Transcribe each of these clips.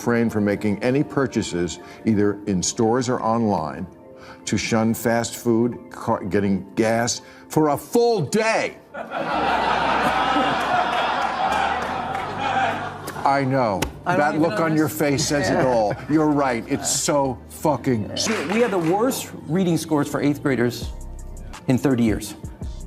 refrain from making any purchases, either in stores or online, to shun fast food, getting gas for a full day. I know. That look on your face says it all. You're right. It's so fucking... We have the worst reading scores for 8th graders in 30 years.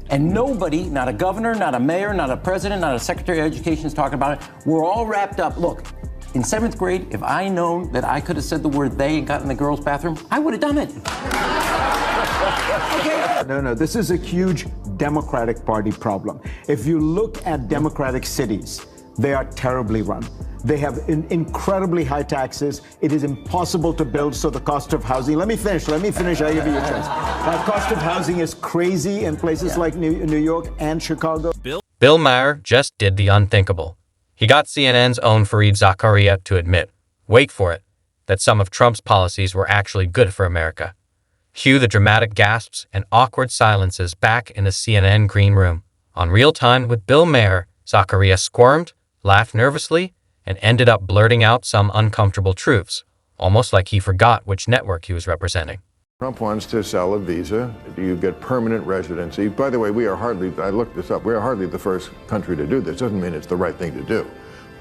And nobody, not a governor, not a mayor, not a president, not a secretary of education is talking about it. We're all wrapped up. Look, in 7th grade, if I known that I could have said the word they and got in the girls' bathroom, I would have done it. Okay. No, this is a huge Democratic Party problem. If you look at Democratic cities, they are terribly run. They have incredibly high taxes. It is impossible to build, so the cost of housing... Let me finish, I give you a chance. The cost of housing is crazy in places like New York and Chicago. Bill Maher just did the unthinkable. He got CNN's own Fareed Zakaria to admit, wait for it, that some of Trump's policies were actually good for America. Cue the dramatic gasps and awkward silences back in the CNN green room. On Real Time with Bill Maher, Zakaria squirmed, laughed nervously, and ended up blurting out some uncomfortable truths, almost like he forgot which network he was representing. Trump wants to sell a visa. You get permanent residency. By the way, we are hardly, I looked this up, we are hardly the first country to do this. Doesn't mean it's the right thing to do.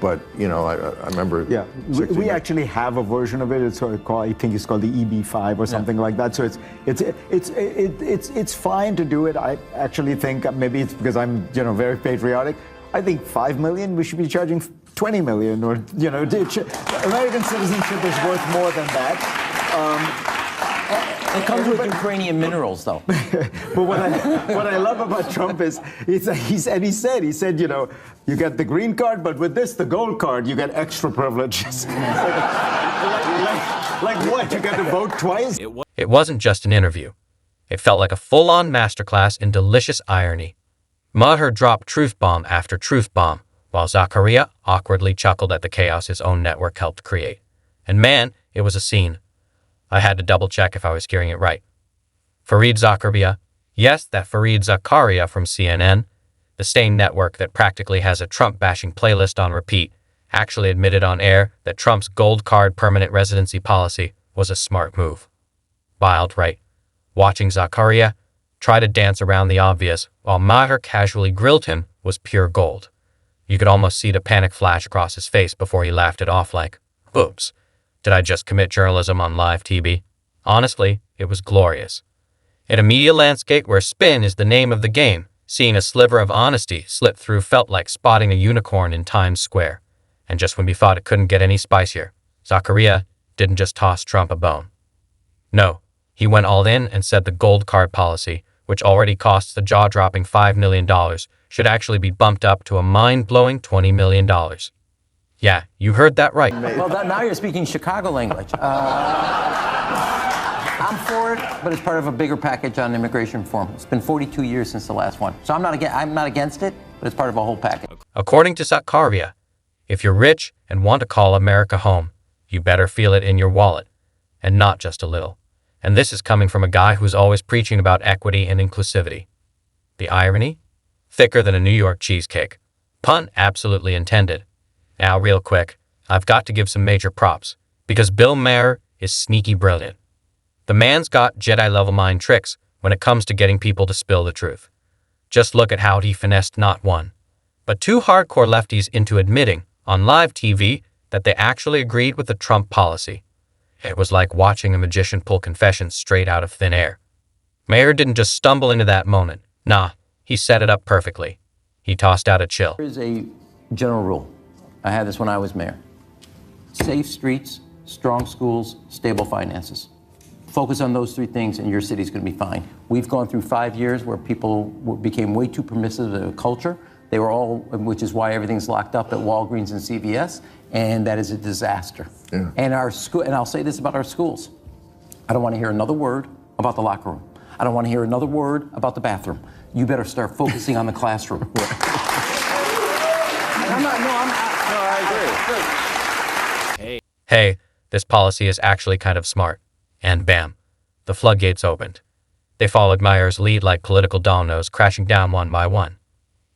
But, you know, I remember... Yeah, we actually have a version of it. It's sort of called, I think it's called the EB-5 or something like that. So it's fine to do it. I actually think, maybe it's because I'm, very patriotic. I think 5 million, we should be charging 20 million, or, American citizenship is worth more than that. It comes with Ukrainian minerals, though. But what I love about Trump is, he said, you get the green card, but with this, the gold card, you get extra privileges. like what? You get to vote twice? It wasn't just an interview. It felt like a full-on masterclass in delicious irony. Maher dropped truth bomb after truth bomb, while Zakaria awkwardly chuckled at the chaos his own network helped create. And man, it was a scene. I had to double-check if I was hearing it right. Fareed Zakaria, yes, that Fareed Zakaria from CNN, the same network that practically has a Trump-bashing playlist on repeat, actually admitted on air that Trump's gold card permanent residency policy was a smart move. Wild, right? Watching Zakaria try to dance around the obvious while Maher casually grilled him was pure gold. You could almost see the panic flash across his face before he laughed it off like, oops, did I just commit journalism on live TV? Honestly, it was glorious. In a media landscape where spin is the name of the game, seeing a sliver of honesty slip through felt like spotting a unicorn in Times Square. And just when we thought it couldn't get any spicier, Zakaria didn't just toss Trump a bone. No, he went all in and said the gold card policy, which already costs the jaw-dropping $5 million, should actually be bumped up to a mind-blowing $20 million. Yeah, you heard that right. Well, now you're speaking Chicago language. I'm for it, but it's part of a bigger package on immigration reform. It's been 42 years since the last one. So I'm not against it, but it's part of a whole package. According to Zakaria, if you're rich and want to call America home, you better feel it in your wallet, and not just a little. And this is coming from a guy who's always preaching about equity and inclusivity. The irony? Thicker than a New York cheesecake. Pun absolutely intended. Now, real quick, I've got to give some major props, because Bill Maher is sneaky brilliant. The man's got Jedi-level mind tricks when it comes to getting people to spill the truth. Just look at how he finessed not one, but two hardcore lefties into admitting, on live TV, that they actually agreed with the Trump policy. It was like watching a magician pull confessions straight out of thin air. Maher didn't just stumble into that moment. Nah, he set it up perfectly. He tossed out a chill. There's a general rule. I had this when I was mayor. Safe streets, strong schools, stable finances. Focus on those three things and your city's going to be fine. We've gone through 5 years where people became way too permissive of culture. They were all, which is why everything's locked up at Walgreens and CVS, and that is a disaster. Yeah. And our school, and I'll say this about our schools. I don't want to hear another word about the locker room. I don't want to hear another word about the bathroom. You better start focusing on the classroom. I agree. Hey, this policy is actually kind of smart. And bam, the floodgates opened. They followed Maher's lead like political dominoes, crashing down one by one.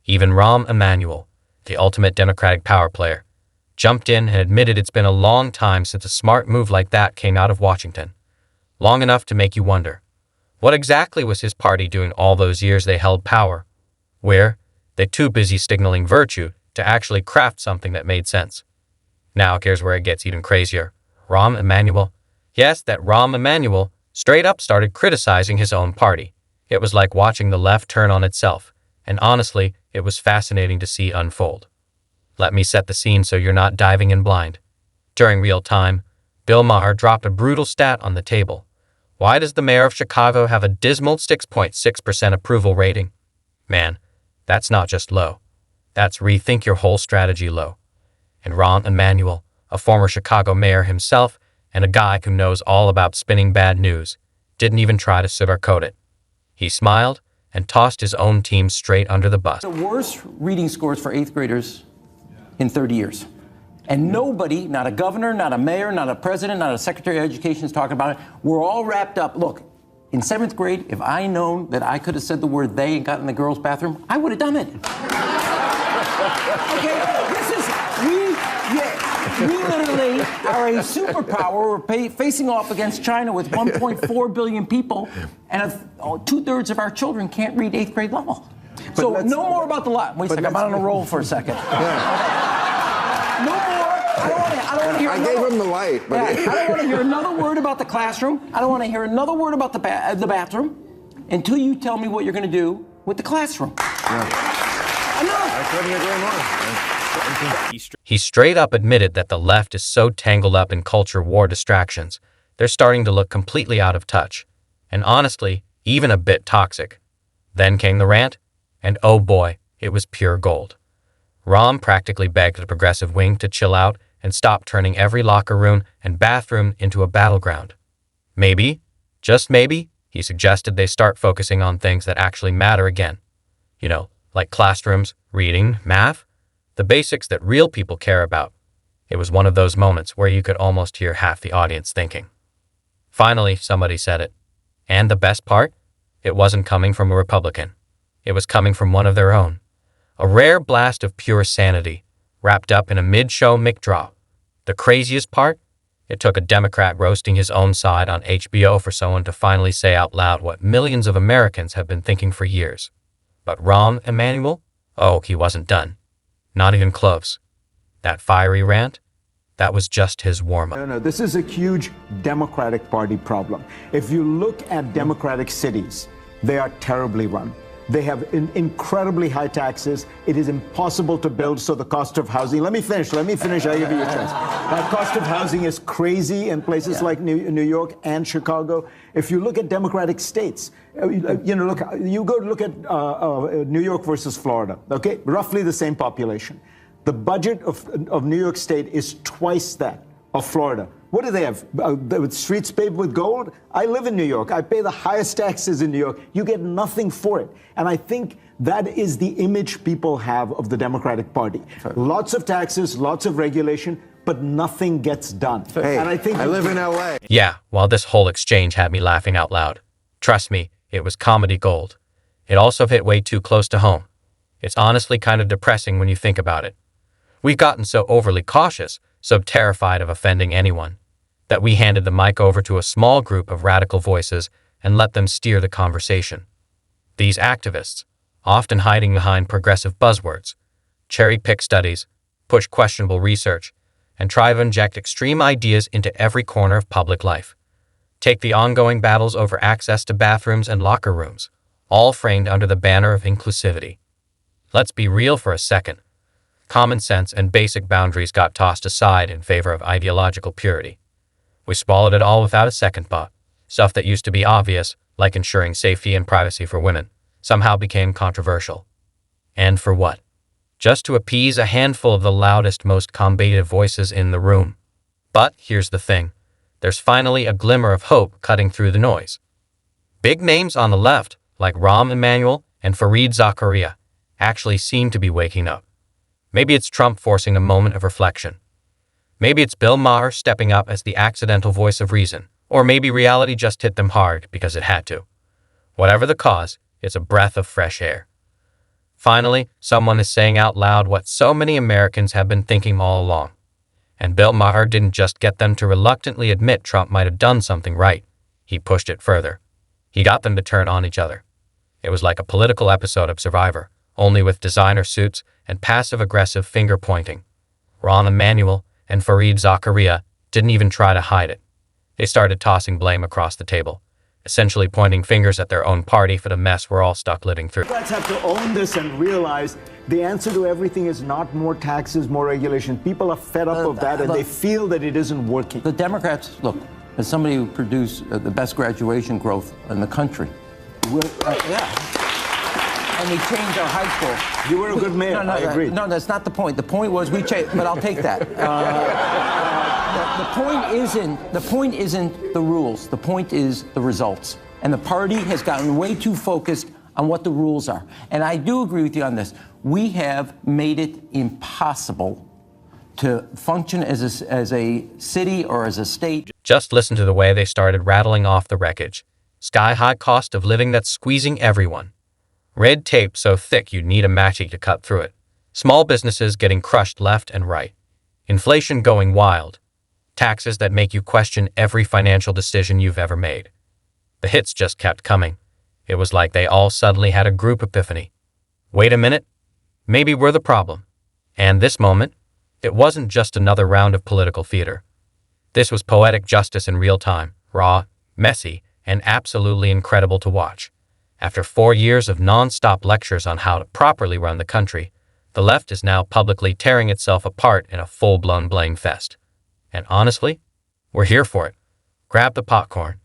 Even Rahm Emanuel, the ultimate Democratic power player, jumped in and admitted it's been a long time since a smart move like that came out of Washington. Long enough to make you wonder, what exactly was his party doing all those years they held power? Where they're too busy signaling virtue to actually craft something that made sense. Now here's where it gets even crazier. Rahm Emanuel. Yes, that Rahm Emanuel straight up started criticizing his own party. It was like watching the left turn on itself, and honestly, it was fascinating to see unfold. Let me set the scene so you're not diving in blind. During real time, Bill Maher dropped a brutal stat on the table. Why does the mayor of Chicago have a dismal 6.6% approval rating? Man, that's not just low. That's rethink your whole strategy low. And Rahm Emanuel, a former Chicago mayor himself and a guy who knows all about spinning bad news, didn't even try to sugarcoat it. He smiled and tossed his own team straight under the bus. The worst reading scores for 8th graders in 30 years. And nobody, not a governor, not a mayor, not a president, not a secretary of education is talking about it. We're all wrapped up. Look, in 7th grade, if I known that I could have said the word they and got in the girls' bathroom, I would have done it. Okay, we literally are a superpower. We're facing off against China with 1.4 billion people, and 2/3 of our children can't read 8th grade level. So no more about the lot. Wait a second, I'm on a roll for a second. No more. I don't want to hear. I gave him the light. But I don't want to hear another word about the classroom. I don't want to hear another word about the bathroom until you tell me what you're going to do with the classroom. I couldn't agree more. He straight up admitted that the left is so tangled up in culture war distractions, they're starting to look completely out of touch, and honestly, even a bit toxic. Then came the rant, and oh boy, it was pure gold. Rahm practically begged the progressive wing to chill out and stop turning every locker room and bathroom into a battleground. Maybe, just maybe, he suggested they start focusing on things that actually matter again. You know, like classrooms, reading, math, the basics that real people care about. It was one of those moments where you could almost hear half the audience thinking. Finally, somebody said it. And the best part? It wasn't coming from a Republican. It was coming from one of their own. A rare blast of pure sanity, wrapped up in a mid-show mic drop. The craziest part? It took a Democrat roasting his own side on HBO for someone to finally say out loud what millions of Americans have been thinking for years. But Rahm Emanuel? Oh, he wasn't done. Not even close. That fiery rant? That was just his warm-up. No, this is a huge Democratic Party problem. If you look at Democratic cities, they are terribly run. They have incredibly high taxes. It is impossible to build, so the cost of housing. Let me finish. I give you a chance. That cost of housing is crazy in places like New York and Chicago. If you look at Democratic states, you go look at New York versus Florida, okay? Roughly the same population. The budget of New York State is twice that of Florida. What do they have? Streets paved with gold? I live in New York. I pay the highest taxes in New York. You get nothing for it. And I think that is the image people have of the Democratic Party. Lots of taxes, lots of regulation, but nothing gets done. Hey, and I live in L.A. Yeah, well, this whole exchange had me laughing out loud. Trust me, it was comedy gold. It also hit way too close to home. It's honestly kind of depressing when you think about it. We've gotten so overly cautious, so terrified of offending anyone, that we handed the mic over to a small group of radical voices and let them steer the conversation. These activists, often hiding behind progressive buzzwords, cherry-pick studies, push questionable research, and try to inject extreme ideas into every corner of public life. Take the ongoing battles over access to bathrooms and locker rooms, all framed under the banner of inclusivity. Let's be real for a second. Common sense and basic boundaries got tossed aside in favor of ideological purity. We swallowed it all without a second thought. Stuff that used to be obvious, like ensuring safety and privacy for women, somehow became controversial. And for what? Just to appease a handful of the loudest, most combative voices in the room. But here's the thing. There's finally a glimmer of hope cutting through the noise. Big names on the left, like Rahm Emanuel and Zakaria, actually seem to be waking up. Maybe it's Trump forcing a moment of reflection. Maybe it's Bill Maher stepping up as the accidental voice of reason. Or maybe reality just hit them hard because it had to. Whatever the cause, it's a breath of fresh air. Finally, someone is saying out loud what so many Americans have been thinking all along. And Bill Maher didn't just get them to reluctantly admit Trump might have done something right. He pushed it further. He got them to turn on each other. It was like a political episode of Survivor, only with designer suits and passive-aggressive finger-pointing. Rahm Emanuel and Zakaria didn't even try to hide it. They started tossing blame across the table, essentially pointing fingers at their own party for the mess we're all stuck living through. Democrats have to own this and realize the answer to everything is not more taxes, more regulation. People are fed up of that, and they feel that it isn't working. The Democrats, look, as somebody who produced the best graduation growth in the country, and we changed our high school. You were a good mayor. I agree. No, that's not the point. The point was we changed, but I'll take that. The point isn't the rules. The point is the results. And the party has gotten way too focused on what the rules are. And I do agree with you on this. We have made it impossible to function as a city or as a state. Just listen to the way they started rattling off the wreckage. Sky-high cost of living that's squeezing everyone. Red tape so thick you'd need a matchy to cut through it. Small businesses getting crushed left and right. Inflation going wild. Taxes that make you question every financial decision you've ever made. The hits just kept coming. It was like they all suddenly had a group epiphany. Wait a minute. Maybe we're the problem. And this moment, it wasn't just another round of political theater. This was poetic justice in real time, raw, messy, and absolutely incredible to watch. After 4 years of non-stop lectures on how to properly run the country, the left is now publicly tearing itself apart in a full-blown blame fest. And honestly, we're here for it. Grab the popcorn.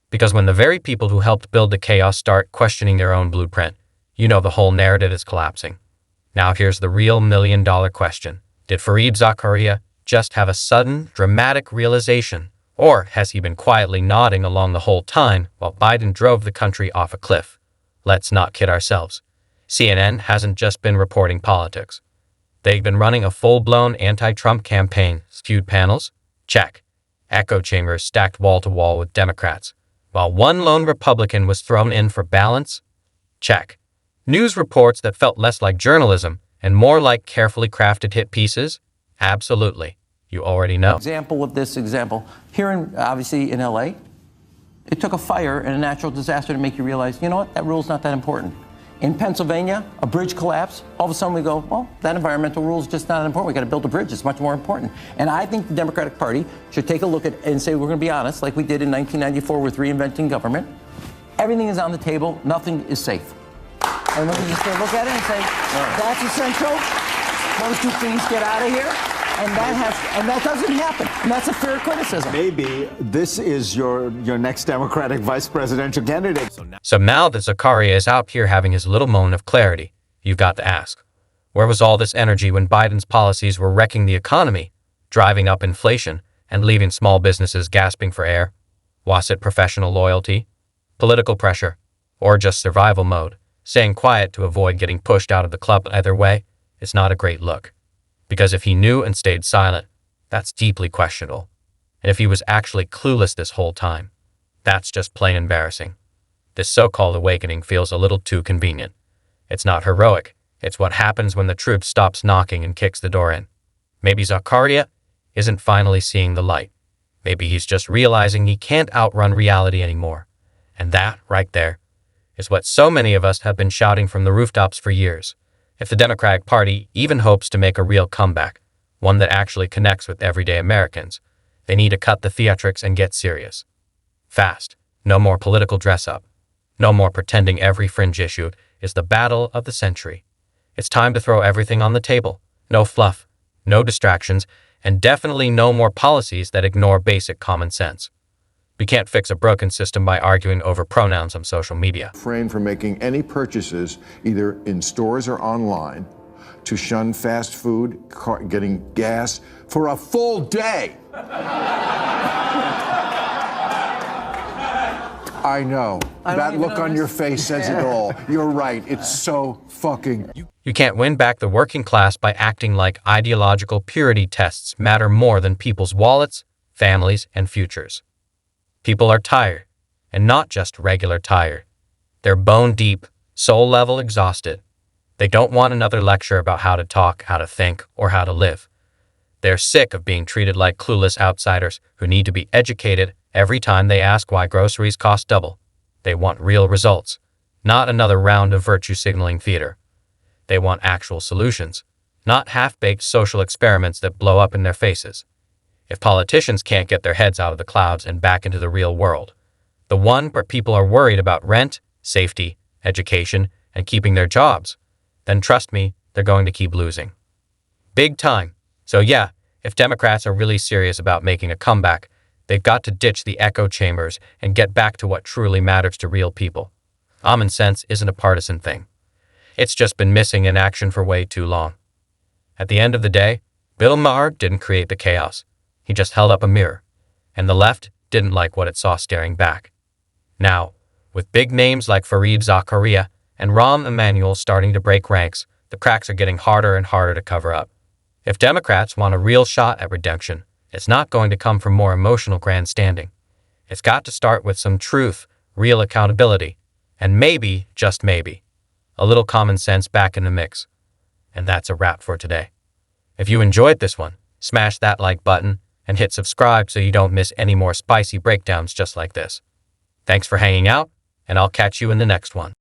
Because when the very people who helped build the chaos start questioning their own blueprint, you know the whole narrative is collapsing. Now here's the real million-dollar question. Did Zakaria just have a sudden, dramatic realization, or has he been quietly nodding along the whole time while Biden drove the country off a cliff? Let's not kid ourselves. CNN hasn't just been reporting politics. They've been running a full-blown anti-Trump campaign. Skewed panels? Check. Echo chambers stacked wall-to-wall with Democrats, while one lone Republican was thrown in for balance? Check. News reports that felt less like journalism and more like carefully crafted hit pieces? Absolutely. You already know. Example of this example. Here, obviously in LA, it took a fire and a natural disaster to make you realize, you know what, that rule's not that important. In Pennsylvania, a bridge collapsed. All of a sudden we go, well, that environmental rule is just not important. We got to build a bridge. It's much more important. And I think the Democratic Party should take a look at it and say, we're going to be honest, like we did in 1994 with reinventing government. Everything is on the table. Nothing is safe. And we're just going to look at it and say, that's essential. Those two things get out of here. And that doesn't happen. And that's a fair criticism. Maybe this is your next Democratic vice presidential candidate. So now that Zakaria is out here having his little moment of clarity, you've got to ask, where was all this energy when Biden's policies were wrecking the economy, driving up inflation, and leaving small businesses gasping for air? Was it professional loyalty, political pressure, or just survival mode? Staying quiet to avoid getting pushed out of the club either way is not a great look. Because if he knew and stayed silent, that's deeply questionable. And if he was actually clueless this whole time, that's just plain embarrassing. This so-called awakening feels a little too convenient. It's not heroic. It's what happens when the truth stops knocking and kicks the door in. Maybe Zakaria isn't finally seeing the light. Maybe he's just realizing he can't outrun reality anymore. And that, right there, is what so many of us have been shouting from the rooftops for years. If the Democratic Party even hopes to make a real comeback, one that actually connects with everyday Americans, they need to cut the theatrics and get serious. Fast. No more political dress-up. No more pretending every fringe issue is the battle of the century. It's time to throw everything on the table. No fluff, no distractions, and definitely no more policies that ignore basic common sense. We can't fix a broken system by arguing over pronouns on social media. Refrain from making any purchases, either in stores or online, to shun fast food, getting gas for a full day. I know. That look on your face says it all. You're right. It's so fucking... You can't win back the working class by acting like ideological purity tests matter more than people's wallets, families, and futures. People are tired, and not just regular tired. They're bone-deep, soul-level exhausted. They don't want another lecture about how to talk, how to think, or how to live. They're sick of being treated like clueless outsiders who need to be educated every time they ask why groceries cost double. They want real results, not another round of virtue signaling theater. They want actual solutions, not half-baked social experiments that blow up in their faces. If politicians can't get their heads out of the clouds and back into the real world, the one where people are worried about rent, safety, education, and keeping their jobs, then trust me, they're going to keep losing. Big time. So yeah, if Democrats are really serious about making a comeback, they've got to ditch the echo chambers and get back to what truly matters to real people. Common sense isn't a partisan thing. It's just been missing in action for way too long. At the end of the day, Bill Maher didn't create the chaos. He just held up a mirror, and the left didn't like what it saw staring back. Now, with big names like Zakaria and Rahm Emanuel starting to break ranks, the cracks are getting harder and harder to cover up. If Democrats want a real shot at redemption, it's not going to come from more emotional grandstanding. It's got to start with some truth, real accountability, and maybe, just maybe, a little common sense back in the mix. And that's a wrap for today. If you enjoyed this one, smash that like button and hit subscribe so you don't miss any more spicy breakdowns just like this. Thanks for hanging out, and I'll catch you in the next one.